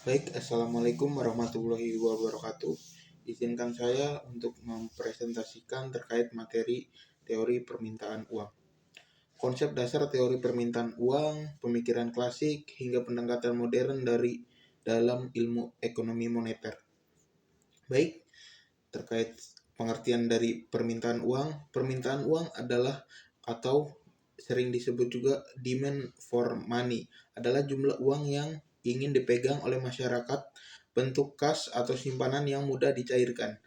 Baik, Assalamualaikum warahmatullahi wabarakatuh. Izinkan saya untuk mempresentasikan terkait materi teori permintaan uang. Konsep dasar teori permintaan uang, pemikiran klasik, hingga pendekatan modern dari dalam ilmu ekonomi moneter. Baik, terkait pengertian dari permintaan uang adalah atau sering disebut juga demand for money adalah jumlah uang yang ingin dipegang oleh masyarakat bentuk kas atau simpanan yang mudah dicairkan,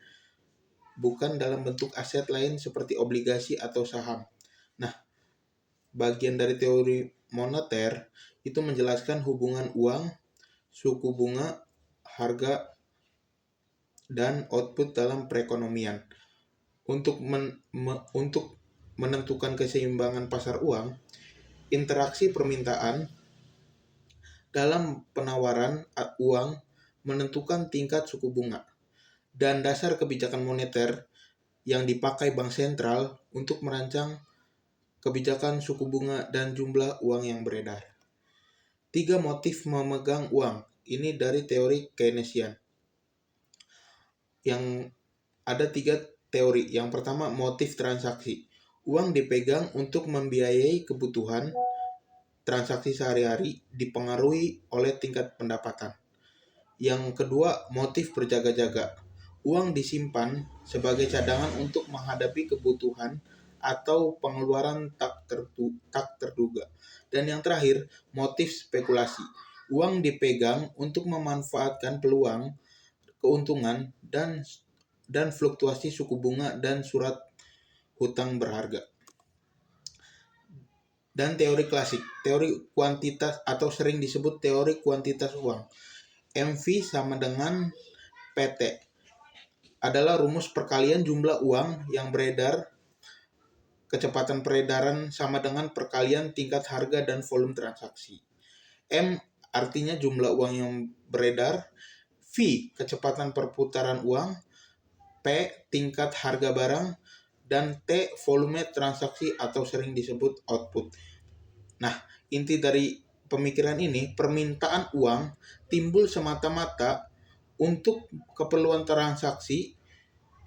bukan dalam bentuk aset lain seperti obligasi atau saham. Nah, bagian dari teori moneter itu menjelaskan hubungan uang, suku bunga, harga, dan output dalam perekonomian. Untuk menentukan keseimbangan pasar uang, interaksi permintaan dalam penawaran uang menentukan tingkat suku bunga dan dasar kebijakan moneter yang dipakai bank sentral untuk merancang kebijakan suku bunga dan jumlah uang yang beredar. 3 motif memegang uang. Ini dari teori Keynesian. Yang ada 3 teori. Yang pertama, motif transaksi. Uang dipegang untuk membiayai kebutuhan transaksi sehari-hari dipengaruhi oleh tingkat pendapatan. Yang kedua, motif berjaga-jaga. Uang disimpan sebagai cadangan untuk menghadapi kebutuhan atau pengeluaran tak terduga. Dan yang terakhir, motif spekulasi. Uang dipegang untuk memanfaatkan peluang, keuntungan, dan fluktuasi suku bunga dan surat hutang berharga. Dan teori klasik, teori kuantitas atau sering disebut teori kuantitas uang. MV sama dengan PT adalah rumus perkalian jumlah uang yang beredar. Kecepatan peredaran sama dengan perkalian tingkat harga dan volume transaksi. M artinya jumlah uang yang beredar, V kecepatan perputaran uang, P tingkat harga barang, dan T volume transaksi atau sering disebut output. Nah, inti dari pemikiran ini, permintaan uang timbul semata-mata untuk keperluan transaksi.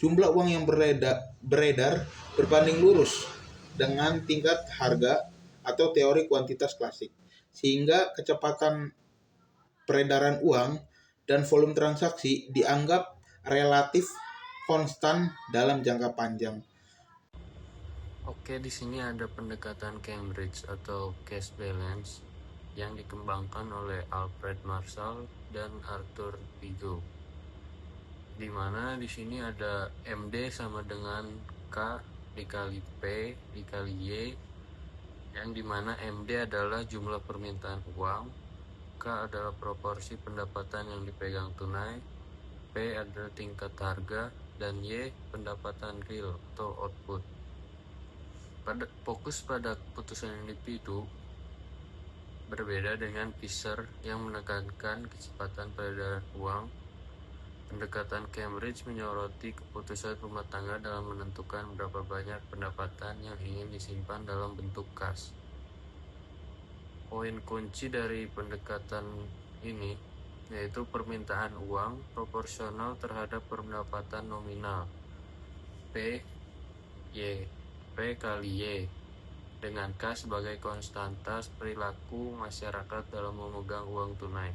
Jumlah uang yang beredar berbanding lurus dengan tingkat harga atau teori kuantitas klasik. Sehingga kecepatan peredaran uang dan volume transaksi dianggap relatif konstan dalam jangka panjang. Oke, di sini ada pendekatan Cambridge atau cash balance yang dikembangkan oleh Alfred Marshall dan Arthur Vigo. Di mana di sini ada MD sama dengan K dikali P dikali Y, yang dimana MD adalah jumlah permintaan uang, K adalah proporsi pendapatan yang dipegang tunai, P adalah tingkat harga, dan Y pendapatan real atau output. Fokus pada keputusan individu berbeda dengan Fisher yang menekankan kecepatan peredaran uang. Pendekatan Cambridge menyoroti keputusan rumah tangga dalam menentukan berapa banyak pendapatan yang ingin disimpan dalam bentuk kas. Poin kunci dari pendekatan ini yaitu permintaan uang proporsional terhadap pendapatan nominal P kali Y, dengan K sebagai konstanta perilaku masyarakat dalam memegang uang tunai.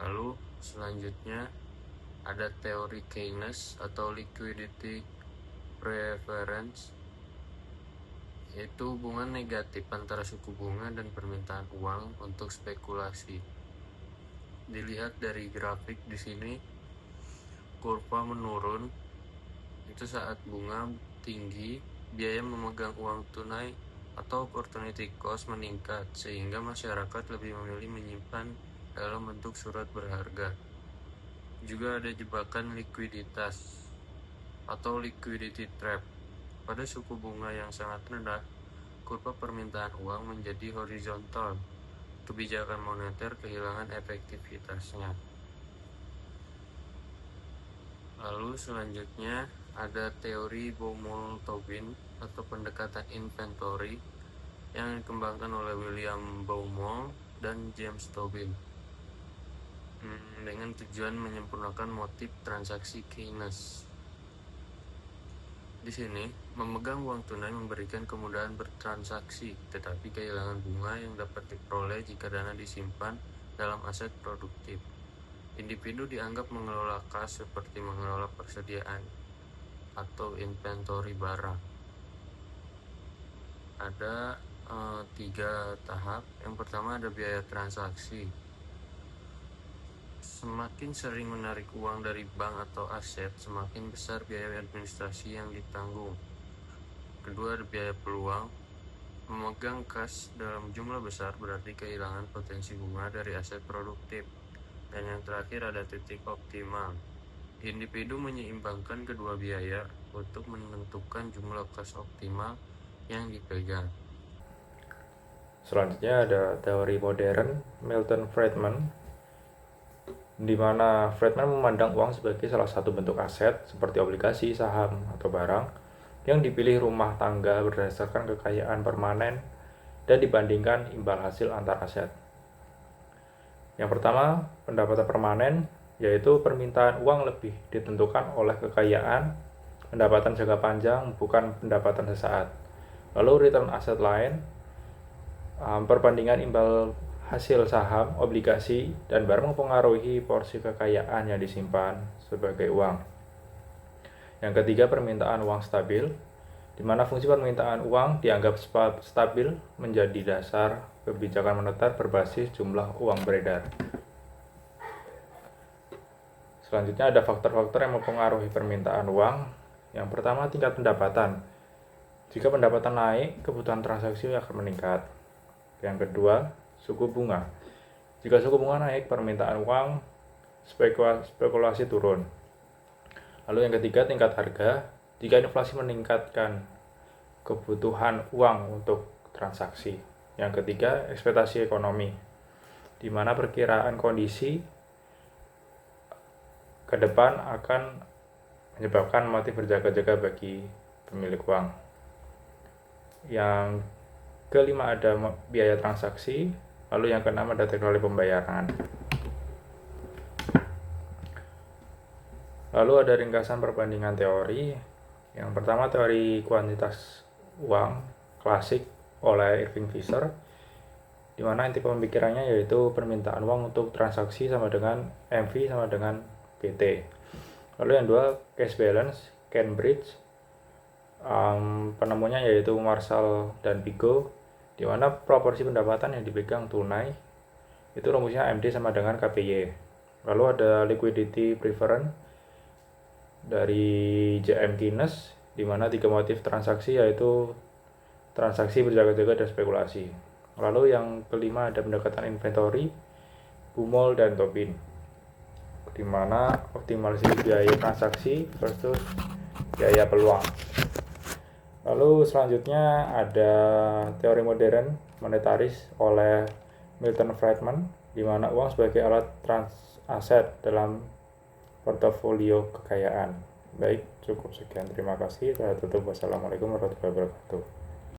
Lalu selanjutnya ada teori Keynes atau liquidity preference, yaitu hubungan negatif antara suku bunga dan permintaan uang untuk spekulasi. Dilihat dari grafik di sini, kurva menurun itu saat bunga tinggi, biaya memegang uang tunai atau opportunity cost meningkat, sehingga masyarakat lebih memilih menyimpan dalam bentuk surat berharga. Juga ada jebakan likuiditas atau liquidity trap. Pada suku bunga yang sangat rendah, kurva permintaan uang menjadi horizontal. Kebijakan moneter kehilangan efektivitasnya. Lalu selanjutnya ada teori Baumol-Tobin atau pendekatan inventory yang dikembangkan oleh William Baumol dan James Tobin. dengan tujuan menyempurnakan motif transaksi Keynes. Di sini, memegang uang tunai memberikan kemudahan bertransaksi, tetapi kehilangan bunga yang dapat diperoleh jika dana disimpan dalam aset produktif. Individu dianggap mengelola kas seperti mengelola persediaan atau inventory barang. Ada 3 tahap. Yang pertama ada biaya transaksi. Semakin sering menarik uang dari bank atau aset, semakin besar biaya administrasi yang ditanggung. Kedua ada biaya peluang. Memegang kas dalam jumlah besar berarti kehilangan potensi bunga dari aset produktif. Dan yang terakhir ada titik optimal. Individu menyeimbangkan kedua biaya untuk menentukan jumlah kas optimal yang dipegang. Selanjutnya ada teori modern Milton Friedman, di mana Friedman memandang uang sebagai salah satu bentuk aset seperti obligasi, saham, atau barang yang dipilih rumah tangga berdasarkan kekayaan permanen dan dibandingkan imbal hasil antar aset. Yang pertama, pendapatan permanen, yaitu permintaan uang lebih ditentukan oleh kekayaan, pendapatan jangka panjang, bukan pendapatan sesaat. Lalu return aset lain, perbandingan imbal hasil saham, obligasi, dan barang mempengaruhi porsi kekayaan yang disimpan sebagai uang. Yang ketiga, permintaan uang stabil, di mana fungsi permintaan uang dianggap stabil menjadi dasar kebijakan moneter berbasis jumlah uang beredar. Selanjutnya ada faktor-faktor yang mempengaruhi permintaan uang. Yang pertama, tingkat pendapatan. Jika pendapatan naik, kebutuhan transaksi akan meningkat. Yang kedua, suku bunga. Jika suku bunga naik, permintaan uang spekulasi turun. Lalu yang ketiga, tingkat harga. Jika inflasi meningkatkan kebutuhan uang untuk transaksi. Yang ketiga, ekspektasi ekonomi, di mana perkiraan kondisi ke depan akan menyebabkan motif berjaga-jaga bagi pemilik uang. Yang kelima ada biaya transaksi, lalu yang keenam ada teknologi pembayaran. Lalu ada ringkasan perbandingan teori. Yang pertama, teori kuantitas uang klasik oleh Irving Fisher, di mana inti pemikirannya yaitu permintaan uang untuk transaksi sama dengan MV sama dengan PT. Lalu yang dua, cash balance, Cambridge, penemunya yaitu Marshall dan Vigo, di mana proporsi pendapatan yang dipegang tunai itu rumusnya MD sama dengan KPY. Lalu ada liquidity preference dari JM Keynes, di mana 3 motif transaksi yaitu transaksi berjaga-jaga dan spekulasi. Lalu yang kelima ada pendekatan inventory, Baumol dan Tobin, di mana optimalisasi biaya transaksi versus biaya peluang. Lalu selanjutnya ada teori modern monetaris oleh Milton Friedman, di mana uang sebagai alat aset dalam portofolio kekayaan. Baik, cukup sekian. Terima kasih. Saya tutup. Wassalamualaikum warahmatullahi wabarakatuh.